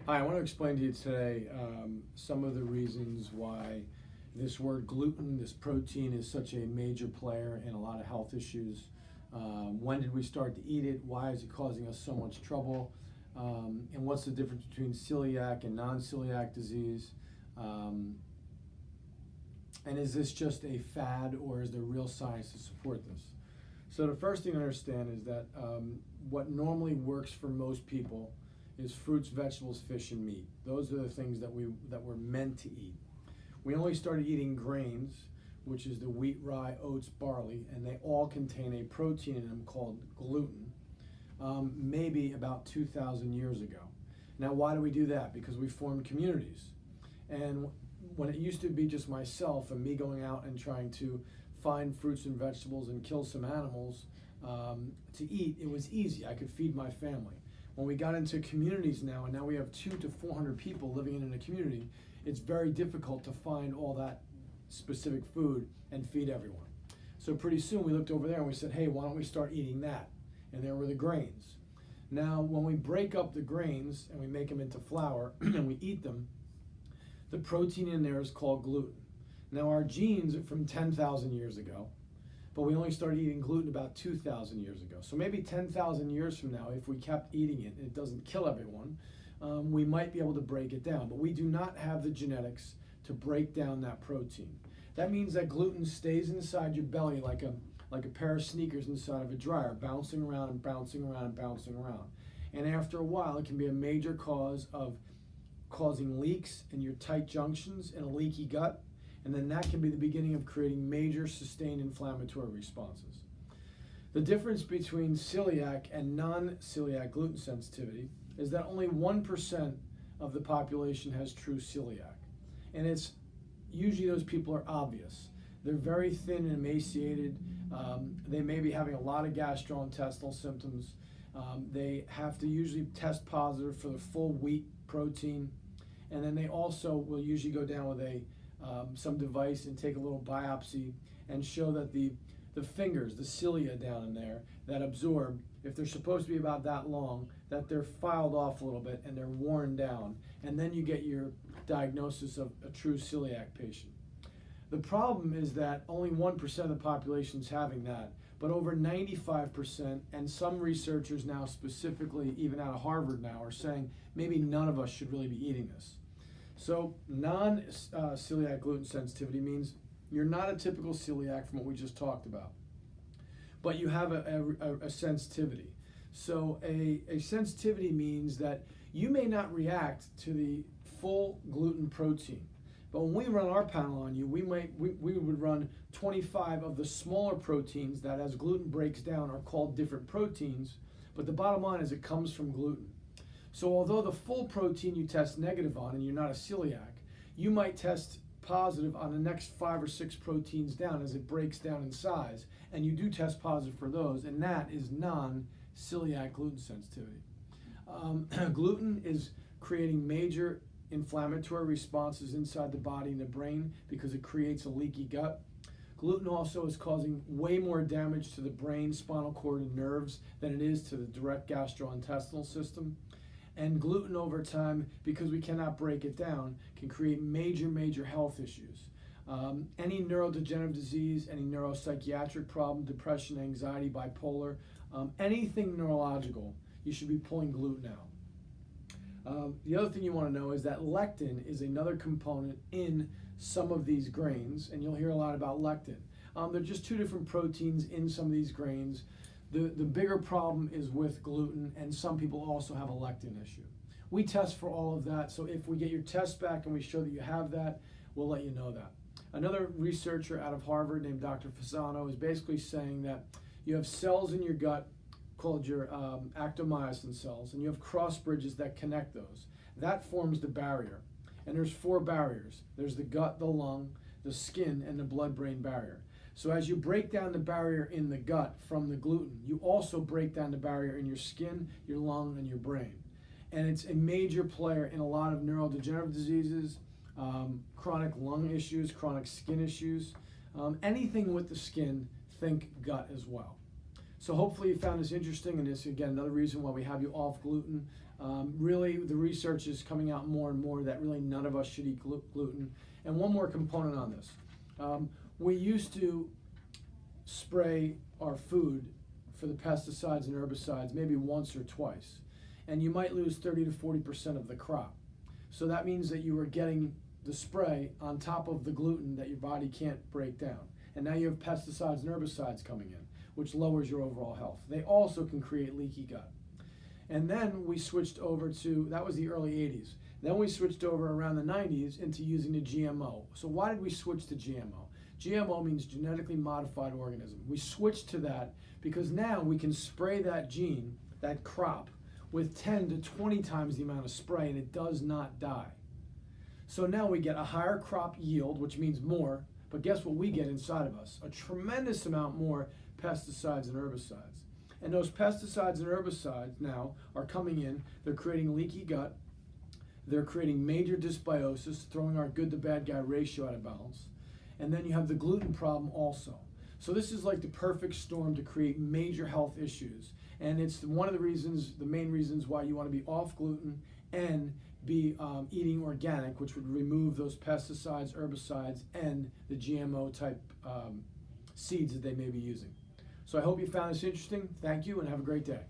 Hi, I want to explain to you today some of the reasons why this word gluten, this protein, is such a major player in a lot of health issues. When did we start to eat it? Why is it causing us so much trouble? And what's the difference between celiac and non-celiac disease? Um, and is this just a fad, or is there real science to support this? So the first thing to understand is that what normally works for most people is fruits, vegetables, fish, and meat. Those are the things that we're meant to eat. We only started eating grains, which is the wheat, rye, oats, barley, and they all contain a protein in them called gluten, maybe about 2,000 years ago. Now, why do we do that? Because we formed communities. And when it used to be just myself and me going out and trying to find fruits and vegetables and kill some animals to eat, it was easy. I could feed my family. When we got into communities now, and now we have 200 to 400 people living in a community, it's very difficult to find all that specific food and feed everyone. So pretty soon we looked over there and we said, hey, why don't we start eating that? And there were the grains. Now, when we break up the grains and we make them into flour and we eat them, the protein in there is called gluten. Now, our genes are from 10,000 years ago, but we only started eating gluten about 2,000 years ago. So maybe 10,000 years from now, if we kept eating it and it doesn't kill everyone, we might be able to break it down. But we do not have the genetics to break down that protein. That means that gluten stays inside your belly like a pair of sneakers inside of a dryer, bouncing around and bouncing around and bouncing around. And after a while, it can be a major cause of causing leaks in your tight junctions and a leaky gut. And then that can be the beginning of creating major sustained inflammatory responses. The difference between celiac and non-celiac gluten sensitivity is that only 1% of the population has true celiac. And it's usually those people are obvious. They're very thin and emaciated. They may be having a lot of gastrointestinal symptoms. They have to usually test positive for the full wheat protein. And then they also will usually go down with some device and take a little biopsy and show that the fingers, the cilia down in there that absorb, if they're supposed to be about that long, that they're filed off a little bit and they're worn down. And then you get your diagnosis of a true celiac patient. The problem is that only 1% of the population is having that, but over 95%, and some researchers now specifically, even out of Harvard now, are saying maybe none of us should really be eating this. So non-celiac gluten sensitivity means you're not a typical celiac from what we just talked about, but you have a sensitivity. So a sensitivity means that you may not react to the full gluten protein, but when we run our panel on you, we would run 25 of the smaller proteins that, as gluten breaks down, are called different proteins, but the bottom line is it comes from gluten. So although the full protein you test negative on and you're not a celiac, you might test positive on the next 5 or 6 proteins down as it breaks down in size, and you do test positive for those, and that is non-celiac gluten sensitivity. Gluten is creating major inflammatory responses inside the body and the brain because it creates a leaky gut. Gluten also is causing way more damage to the brain, spinal cord, and nerves than it is to the direct gastrointestinal system. And gluten over time, because we cannot break it down, can create major health issues. Any neurodegenerative disease, any neuropsychiatric problem, depression, anxiety, bipolar, anything neurological, you should be pulling gluten out. The other thing you want to know is that lectin is another component in some of these grains, and you'll hear a lot about lectin. They're just 2 different proteins in some of these grains. The bigger problem is with gluten, and some people also have a lectin issue. We test for all of that, so if we get your test back and we show that you have that, we'll let you know that. Another researcher out of Harvard named Dr. Fasano is basically saying that you have cells in your gut called your actomyosin cells, and you have cross bridges that connect those. That forms the barrier. And there's 4 barriers. There's the gut, the lung, the skin, and the blood-brain barrier. So as you break down the barrier in the gut from the gluten, you also break down the barrier in your skin, your lung, and your brain. And it's a major player in a lot of neurodegenerative diseases, chronic lung issues, chronic skin issues, anything with the skin, think gut as well. So hopefully you found this interesting, and it's again another reason why we have you off gluten. Really, the research is coming out more and more that really none of us should eat gluten. And one more component on this. We used to spray our food for the pesticides and herbicides maybe once or twice, and you might lose 30 to 40% of the crop. So that means that you were getting the spray on top of the gluten that your body can't break down. And now you have pesticides and herbicides coming in, which lowers your overall health. They also can create leaky gut. And then we switched over to, that was the early 80s. Then we switched over around the 90s into using the GMO. So why did we switch to GMO? GMO means genetically modified organism. We switched to that because now we can spray that gene, that crop, with 10 to 20 times the amount of spray, and it does not die. So now we get a higher crop yield, which means more, but guess what we get inside of us? A tremendous amount more pesticides and herbicides. And those pesticides and herbicides now are coming in, they're creating leaky gut, they're creating major dysbiosis, throwing our good to bad guy ratio out of balance. And then you have the gluten problem also. So this is like the perfect storm to create major health issues. And it's one of the reasons, the main reasons why you want to be off gluten and be eating organic, which would remove those pesticides, herbicides, and the GMO type seeds that they may be using. So I hope you found this interesting. Thank you and have a great day.